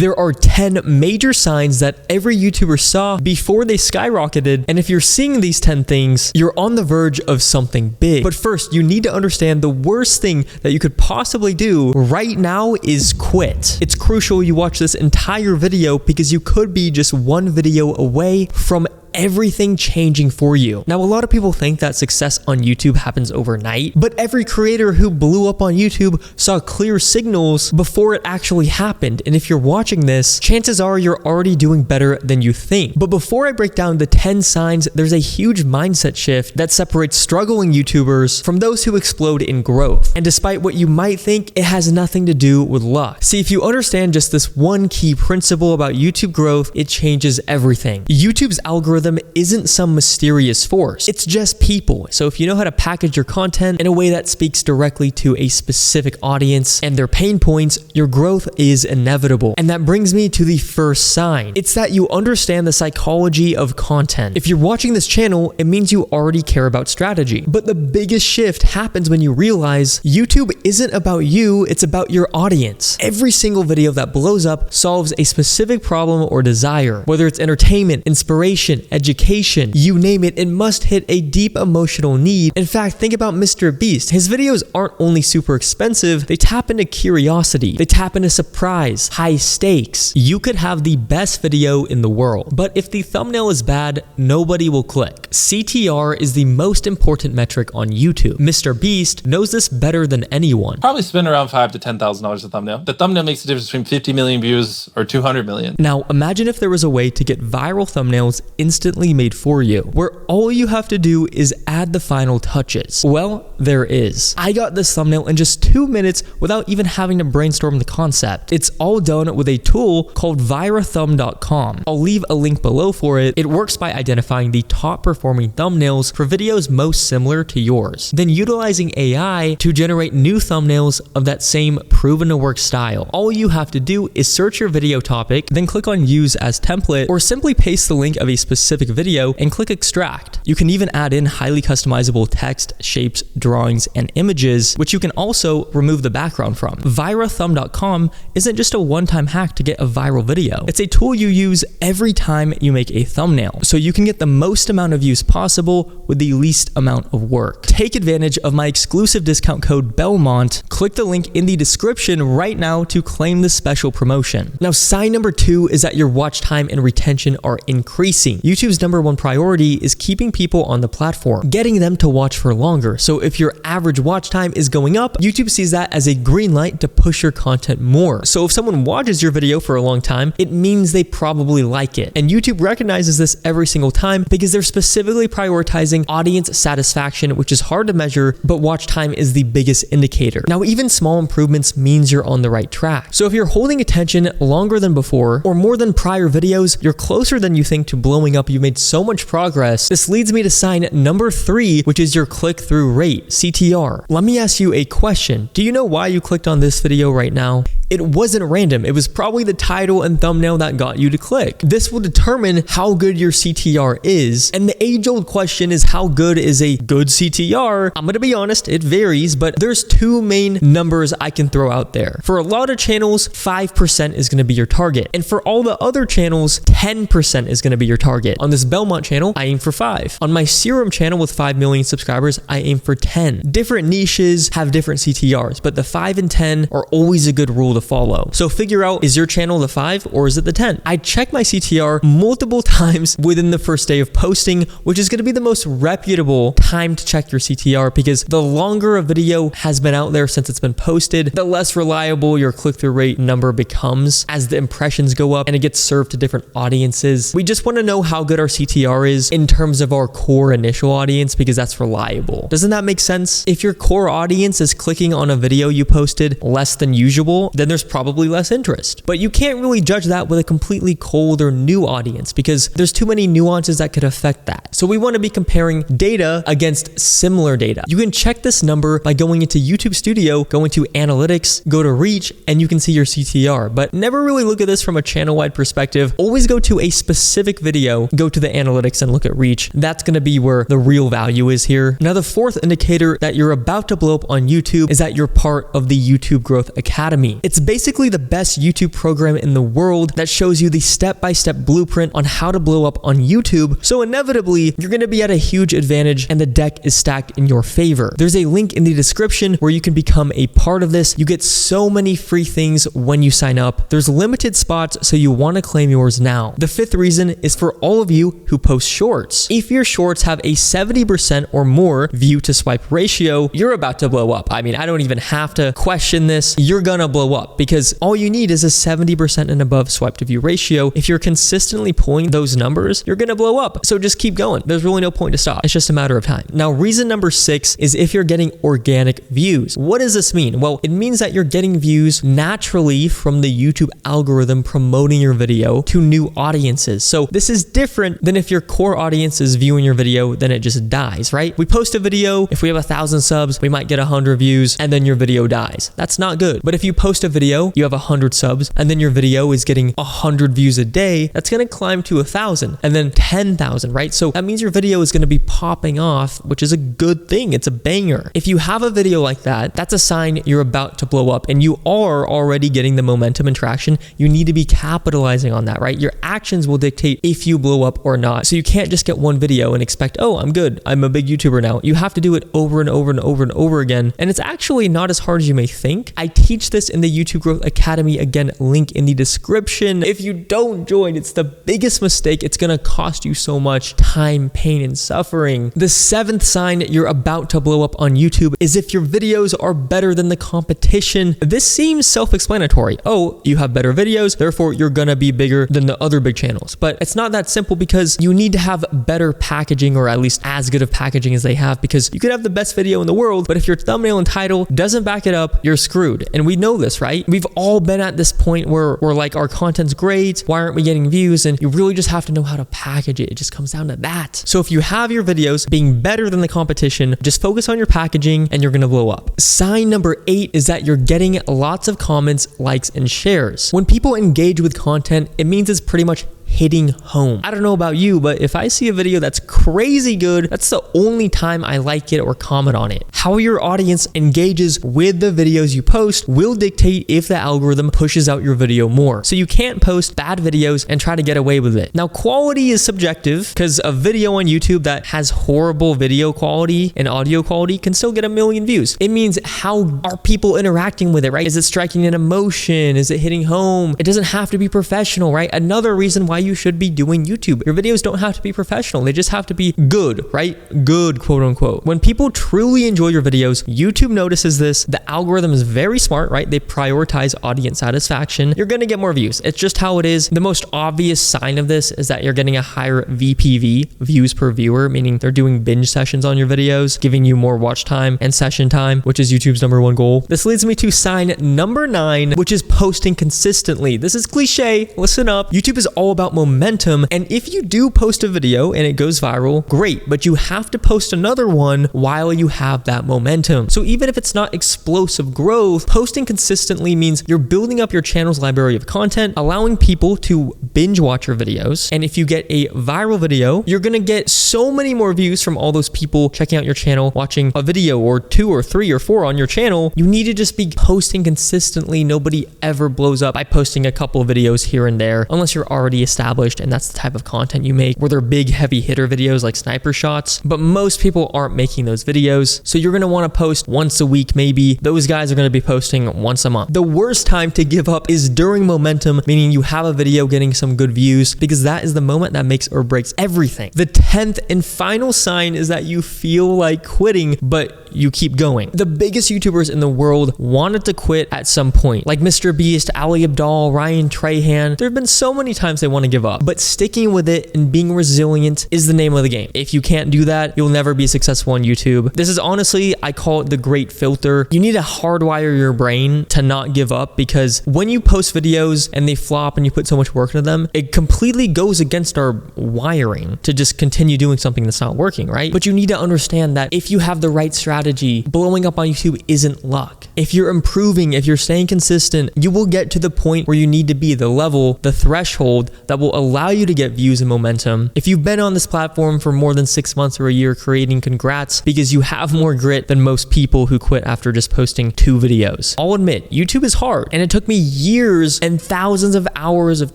There are 10 major signs that every YouTuber saw before they skyrocketed, and if you're seeing these 10 things, you're on the verge of something big. But first, you need to understand the worst thing that you could possibly do right now is quit. It's crucial you watch this entire video because you could be just one video away from everything changing for you. Now, a lot of people think that success on YouTube happens overnight, but every creator who blew up on YouTube saw clear signals before it actually happened. And if you're watching this, chances are you're already doing better than you think. But before I break down the 10 signs, there's a huge mindset shift that separates struggling YouTubers from those who explode in growth. And despite what you might think, it has nothing to do with luck. See, if you understand just this one key principle about YouTube growth, it changes everything. YouTube's algorithm isn't some mysterious force. It's just people. So if you know how to package your content in a way that speaks directly to a specific audience and their pain points, your growth is inevitable. And that brings me to the first sign. It's that you understand the psychology of content. If you're watching this channel, it means you already care about strategy. But the biggest shift happens when you realize YouTube isn't about you, it's about your audience. Every single video that blows up solves a specific problem or desire. Whether it's entertainment, inspiration, education, you name it, it must hit a deep emotional need. In fact, think about Mr. Beast. His videos aren't only super expensive, they tap into curiosity, they tap into surprise, high stakes. You could have the best video in the world, but if the thumbnail is bad, nobody will click. CTR is the most important metric on YouTube. Mr. Beast knows this better than anyone. Probably spend around $5,000 to $10,000 a thumbnail. The thumbnail makes the difference between 50 million views or 200 million. Now, imagine if there was a way to get viral thumbnails instantly made for you, where all you have to do is add the final touches. Well, there is. I got this thumbnail in just 2 minutes without even having to brainstorm the concept. It's all done with a tool called virathumb.com. I'll leave a link below for it. It works by identifying the top performing thumbnails for videos most similar to yours, then utilizing AI to generate new thumbnails of that same proven to work style. All you have to do is search your video topic, then click on use as template, or simply paste the link of a specific video and click extract. You can even add in highly customizable text, shapes, drawings, and images, which you can also remove the background from. Virathumb.com isn't just a one-time hack to get a viral video. It's a tool you use every time you make a thumbnail, so you can get the most amount of views possible with the least amount of work. Take advantage of my exclusive discount code Belmont. Click the link in the description right now to claim this special promotion. Now, sign number 2 is that your watch time and retention are increasing. YouTube's number one priority is keeping people on the platform, getting them to watch for longer. So if your average watch time is going up, YouTube sees that as a green light to push your content more. So if someone watches your video for a long time, it means they probably like it. And YouTube recognizes this every single time because they're specifically prioritizing audience satisfaction, which is hard to measure, but watch time is the biggest indicator. Now, even small improvements means you're on the right track. So if you're holding attention longer than before or more than prior videos, you're closer than you think to blowing up. You've made so much progress. This leads me to sign number 3, which is your click-through rate, CTR. Let me ask you a question. Do you know why you clicked on this video right now? It wasn't random. It was probably the title and thumbnail that got you to click. This will determine how good your CTR is. And the age-old question is, how good is a good CTR? I'm gonna be honest, it varies, but there's 2 main numbers I can throw out there. For a lot of channels, 5% is gonna be your target. And for all the other channels, 10% is gonna be your target. On this Belmont channel, I aim for 5. On my Serum channel with 5 million subscribers, I aim for 10. Different niches have different CTRs, but the 5 and 10 are always a good rule to follow. So figure out, is your channel the 5 or is it the 10? I check my CTR multiple times within the first day of posting, which is going to be the most reputable time to check your CTR, because the longer a video has been out there since it's been posted, the less reliable your click-through rate number becomes as the impressions go up and it gets served to different audiences. We just want to know how good our CTR is in terms of our core initial audience, because that's reliable. Doesn't that make sense? If your core audience is clicking on a video you posted less than usual, then there's probably less interest. But you can't really judge that with a completely cold or new audience, because there's too many nuances that could affect that. So we want to be comparing data against similar data. You can check this number by going into YouTube Studio, go into Analytics, go to Reach, and you can see your CTR. But never really look at this from a channel-wide perspective. Always go to a specific video, go to the Analytics and look at Reach. That's going to be where the real value is here. Now, the fourth indicator that you're about to blow up on YouTube is that you're part of the YouTube Growth Academy. It's basically the best YouTube program in the world that shows you the step-by-step blueprint on how to blow up on YouTube. So inevitably, you're going to be at a huge advantage and the deck is stacked in your favor. There's a link in the description where you can become a part of this. You get so many free things when you sign up. There's limited spots, so you want to claim yours now. The fifth reason is for all of you who post shorts. If your shorts have a 70% or more view to swipe ratio, you're about to blow up. I mean, I don't even have to question this. You're gonna blow up because all you need is a 70% and above swipe to view ratio. If you're consistently pulling those numbers, you're gonna blow up. So just keep going. There's really no point to stop. It's just a matter of time. Now, reason number 6 is if you're getting organic views. What does this mean? Well, it means that you're getting views naturally from the YouTube algorithm promoting your video to new audiences. So this is different than if your core audience is viewing your video, then it just dies, right? We post a video, if we have 1,000 subs, we might get 100 views and then your video dies. That's not good. But if you post a video, you have 100 subs and then your video is getting 100 views a day, that's gonna climb to 1,000 and then 10,000, right? So that means your video is gonna be popping off, which is a good thing. It's a banger. If you have a video like that, that's a sign you're about to blow up and you are already getting the momentum and traction. You need to be capitalizing on that, right? Your actions will dictate if you blow up or not. So you can't just get one video and expect, oh, I'm good. I'm a big YouTuber now. You have to do it over and over and over and over again. And it's actually not as hard as you may think. I teach this in the YouTube Growth Academy. Again, link in the description. If you don't join, it's the biggest mistake. It's going to cost you so much time, pain, and suffering. The 7th sign you're about to blow up on YouTube is if your videos are better than the competition. This seems self-explanatory. Oh, you have better videos, therefore you're going to be bigger than the other big channels. But it's not that simple because you need to have better packaging or at least as good of packaging as they have, because you could have the best video in the world, but if your thumbnail and title doesn't back it up, you're screwed. And we know this, right? We've all been at this point where we're like, our content's great, why aren't we getting views? And you really just have to know how to package it. It just comes down to that. So if you have your videos being better than the competition, just focus on your packaging and you're gonna blow up. Sign number 8 is that you're getting lots of comments, likes, and shares. When people engage with content, it means it's pretty much hitting home. I don't know about you, but if I see a video that's crazy good, that's the only time I like it or comment on it. How your audience engages with the videos you post will dictate if the algorithm pushes out your video more. So you can't post bad videos and try to get away with it. Now, quality is subjective because a video on YouTube that has horrible video quality and audio quality can still get 1 million views. It means how are people interacting with it, right? Is it striking an emotion? Is it hitting home? It doesn't have to be professional, right? Another reason why you should be doing YouTube. Your videos don't have to be professional. They just have to be good, right? Good, quote unquote. When people truly enjoy your videos, YouTube notices this. The algorithm is very smart, right? They prioritize audience satisfaction. You're going to get more views. It's just how it is. The most obvious sign of this is that you're getting a higher VPV, views per viewer, meaning they're doing binge sessions on your videos, giving you more watch time and session time, which is YouTube's #1 goal. This leads me to sign number 9, which is posting consistently. This is cliche. Listen up. YouTube is all about momentum, and if you do post a video and it goes viral, great, but you have to post another one while you have that momentum. So even if it's not explosive growth, posting consistently means you're building up your channel's library of content, allowing people to binge watch your videos. And if you get a viral video, you're gonna get so many more views from all those people checking out your channel, watching a video or 2 or 3 or 4 on your channel. You need to just be posting consistently. Nobody ever blows up by posting a couple of videos here and there, unless you're already established and that's the type of content you make, where they're big heavy hitter videos like sniper shots. But most people aren't making those videos, so you're gonna want to post once a week maybe. Those guys are gonna be posting once a month. The worst time to give up is during momentum, meaning you have a video getting some good views, because that is the moment that makes or breaks everything. The 10th and final sign is that you feel like quitting, but you keep going. The biggest YouTubers in the world wanted to quit at some point, like Mr. Beast, Ali Abdaal, Ryan Trahan. There have been so many times they want to give up. But sticking with it and being resilient is the name of the game. If you can't do that, you'll never be successful on YouTube. This is honestly, I call it the great filter. You need to hardwire your brain to not give up, because when you post videos and they flop and you put so much work into them, it completely goes against our wiring to just continue doing something that's not working, right? But you need to understand that if you have the right strategy, blowing up on YouTube isn't luck. If you're improving, if you're staying consistent, you will get to the point where you need to be, the level, the threshold that will allow you to get views and momentum. If you've been on this platform for more than 6 months or a year creating, congrats, because you have more grit than most people who quit after just posting 2 videos. I'll admit, YouTube is hard, and it took me years and thousands of hours of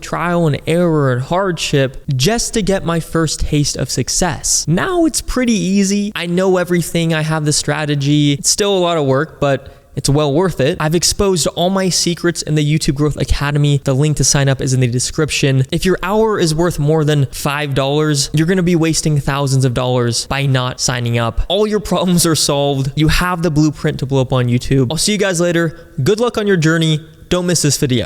trial and error and hardship just to get my first taste of success. Now it's pretty easy. I know everything. I have the strategy. It's still a lot of work, but it's well worth it. I've exposed all my secrets in the YouTube Growth Academy. The link to sign up is in the description. If your hour is worth more than $5, you're gonna be wasting thousands of dollars by not signing up. All your problems are solved. You have the blueprint to blow up on YouTube. I'll see you guys later. Good luck on your journey. Don't miss this video.